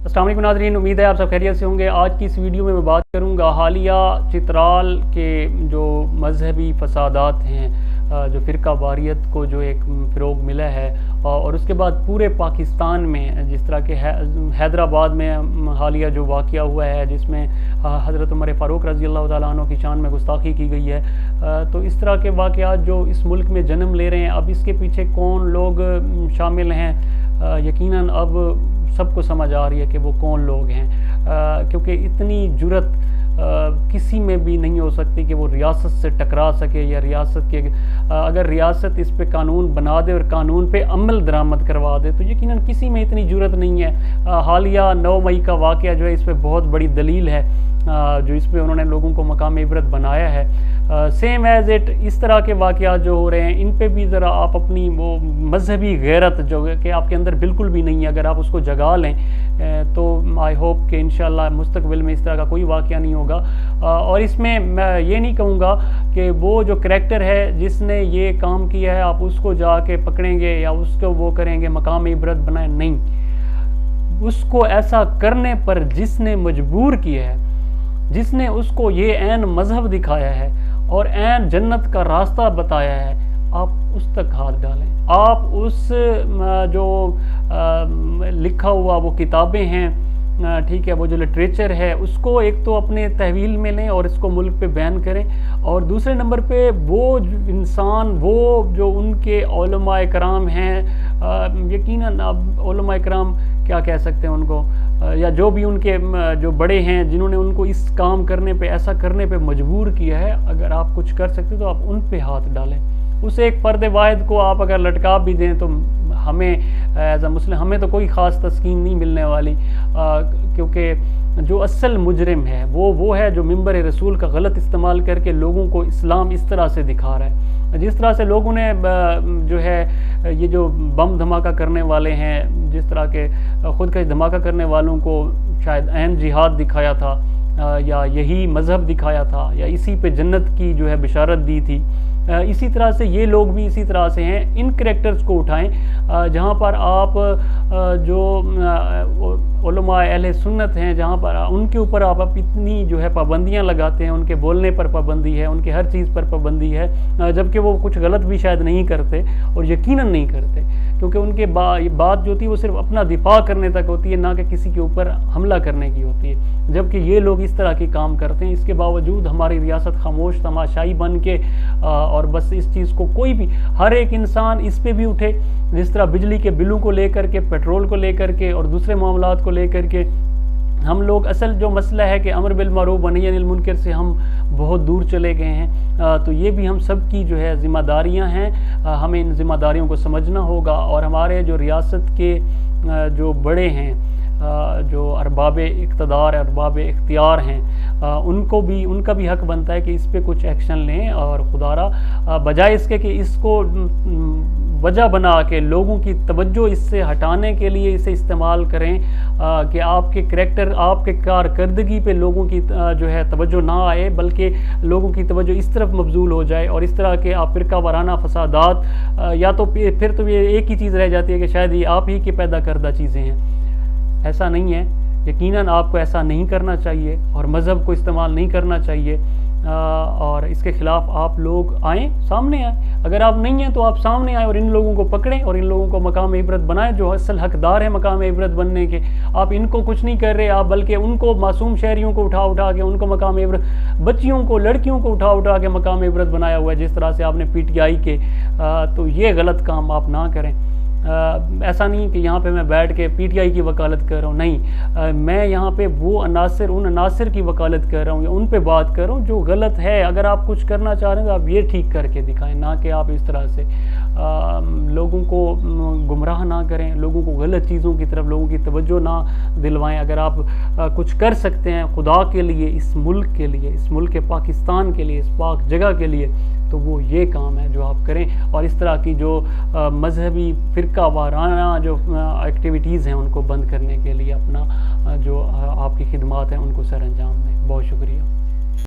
अस्सलाम वालेकुम नाज़रीन, उम्मीद है आप सब खैरियत से होंगे। आज की इस वीडियो में मैं बात करूंगा हालिया चित्राल के जो मजहबी फसादात हैं, जो फ़िरका वारियत को जो एक फ़रोग मिला है, और उसके बाद पूरे पाकिस्तान में जिस तरह के हैदराबाद में हालिया जो वाक़या हुआ है जिसमें हज़रत उमर फ़ारूक रज़ी अल्लाह ताला अन्हु की शान में गुस्ताखी की गई है, तो इस तरह के वाक़यात जो इस मुल्क में जन्म ले रहे हैं, अब इसके पीछे कौन लोग शामिल हैं, यकीनन अब सबको समझ आ रही है कि वो कौन लोग हैं, क्योंकि इतनी जुर्रत किसी में भी नहीं हो सकती कि वो रियासत से टकरा सके, या रियासत के अगर रियासत इस पे कानून बना दे और कानून पे अमल दरामद करवा दे तो यकीनन किसी में इतनी जुर्रत नहीं है। हालिया 9 मई का वाक़या जो है इस पे बहुत बड़ी दलील है, जो इस पे उन्होंने लोगों को मकाम इबरत बनाया है। सेम एज़ इट इस तरह के वाक़यात जो हो रहे हैं, इन पे भी ज़रा आप अपनी वो मजहबी गैरत जो है कि आपके अंदर बिल्कुल भी नहीं है, अगर आप उसको जगा लें तो आई होप कि इंशाअल्लाह मुस्तक़बिल में इस तरह का कोई वाक़या नहीं होगा। और इसमें मैं ये नहीं कहूँगा कि वो जो करैक्टर है जिसने ये काम किया है आप उसको जाके पकड़ेंगे या उसको वो करेंगे मकाम इबरत बनाए, नहीं। उसको ऐसा करने पर जिसने मजबूर किया है, जिसने उसको ये ऐन मज़हब दिखाया है और ऐन जन्नत का रास्ता बताया है, आप उस तक हाथ डालें। आप उस जो लिखा हुआ वो किताबें हैं, ठीक है, वो जो लिटरेचर है उसको एक तो अपने तहवील में लें और इसको मुल्क पे बैन करें, और दूसरे नंबर पे वो इंसान, वो जो उनके उलमाए कराम हैं, यकीनन अब उलमाए कराम क्या कह सकते हैं उनको, या जो भी उनके जो बड़े हैं जिन्होंने उनको इस काम करने पे, ऐसा करने पे मजबूर किया है, अगर आप कुछ कर सकते तो आप उन पे हाथ डालें। उस एक फ़र्द वाहिद को आप अगर लटका भी दें तो हमें एज अ मुस्लिम हमें तो कोई ख़ास तस्कीन नहीं मिलने वाली, क्योंकि जो असल मुजरिम है वो है जो मिंबर रसूल का गलत इस्तेमाल करके लोगों को इस्लाम इस तरह से दिखा रहा है। जिस तरह से लोगों ने जो है ये जो बम धमाका करने वाले हैं, जिस तरह के ख़ुद का धमाका करने वालों को शायद अहम जिहाद दिखाया था, या यही मज़हब दिखाया था, या इसी पे जन्नत की जो है बिशारत दी थी, इसी तरह से ये लोग भी इसी तरह से हैं। इन करैक्टर्स को उठाएं जहाँ पर आप जो उलमा अहले सुन्नत हैं, जहाँ पर उनके ऊपर आप इतनी जो है पाबंदियाँ लगाते हैं, उनके बोलने पर पाबंदी है, उनके हर चीज़ पर पाबंदी है, जबकि वो कुछ गलत भी शायद नहीं करते और यकीनन नहीं करते, क्योंकि उनके बात जो होती है वो सिर्फ अपना दिफा करने तक होती है, ना कि किसी के ऊपर हमला करने की होती है। जबकि ये लोग इस तरह के काम करते हैं, इसके बावजूद हमारी रियासत खामोश तमाशाई बन के और बस इस चीज़ को कोई भी, हर एक इंसान इस पे भी उठे, जिस तरह बिजली के बिलों को लेकर के, पेट्रोल को लेकर के और दूसरे मामलात को लेकर के हम लोग, असल जो मसला है कि अमर बिल मारूफ व नही अनिल मुनकर से हम बहुत दूर चले गए हैं, तो ये भी हम सब की जो है ज़िम्मेदारियां हैं। हमें इन ज़िम्मेदारियों को समझना होगा, और हमारे जो रियासत के जो बड़े हैं, जो अरबाब इक़्तिदार, अरबाब इख्तियार हैं, उनका भी हक बनता है कि इस पे कुछ एक्शन लें, और खुदारा बजाय इसके कि इसको वजह बना के लोगों की तवज्जो इससे हटाने के लिए इसे इस्तेमाल करें, कि आपके करैक्टर, आपके कारकर्दगी पे लोगों की जो है तवज्जो ना आए, बल्कि लोगों की तवज्जो इस तरफ मबजूल हो जाए, और इस तरह के आप फ़िरका वाराना फसादात, या तो फिर तो ये एक ही चीज़ रह जाती है कि शायद ये आप ही के पैदा करदा चीज़ें हैं। ऐसा नहीं है, यकीनन आपको ऐसा नहीं करना चाहिए और मज़हब को इस्तेमाल नहीं करना चाहिए, और इसके ख़िलाफ़ आप लोग आएँ, सामने आएँ। अगर आप नहीं हैं तो आप सामने आएँ और इन लोगों को पकड़ें और इन लोगों को मकाम इबरत बनाएं, जो असल हकदार है मकाम इबरत बनने के। आप इनको कुछ नहीं कर रहे, आप बल्कि उनको, मासूम शहरियों को उठा के उनको मकाम इबरत, बच्चियों को, लड़कियों को उठा के मकाम इबरत बनाया हुआ है, जिस तरह से आपने PTI के, तो ये गलत काम आप ना करें। ऐसा नहीं कि यहाँ पे मैं बैठ के PTI की वकालत कर रहा हूँ, नहीं, मैं यहाँ पे वो अनासर, उन अनासर की वकालत कर रहा हूँ, या उन पे बात कर रहा हूँ जो गलत है। अगर आप कुछ करना चाह रहे हैं तो आप ये ठीक करके दिखाएं, ना कि आप इस तरह से लोगों को गुमराह ना करें, लोगों को गलत चीज़ों की तरफ लोगों की तवज्जो ना दिलवाएं। अगर आप कुछ कर सकते हैं खुदा के लिए, इस मुल्क के लिए, इस मुल्क के पाकिस्तान के लिए, इस पाक जगह के लिए, तो वो ये काम है जो आप करें, और इस तरह की जो मजहबी फ़िरका वाराना जो एक्टिविटीज़ हैं उनको बंद करने के लिए अपना जो आपकी खिदमत हैं उनको सर अंजाम दें। बहुत शुक्रिया।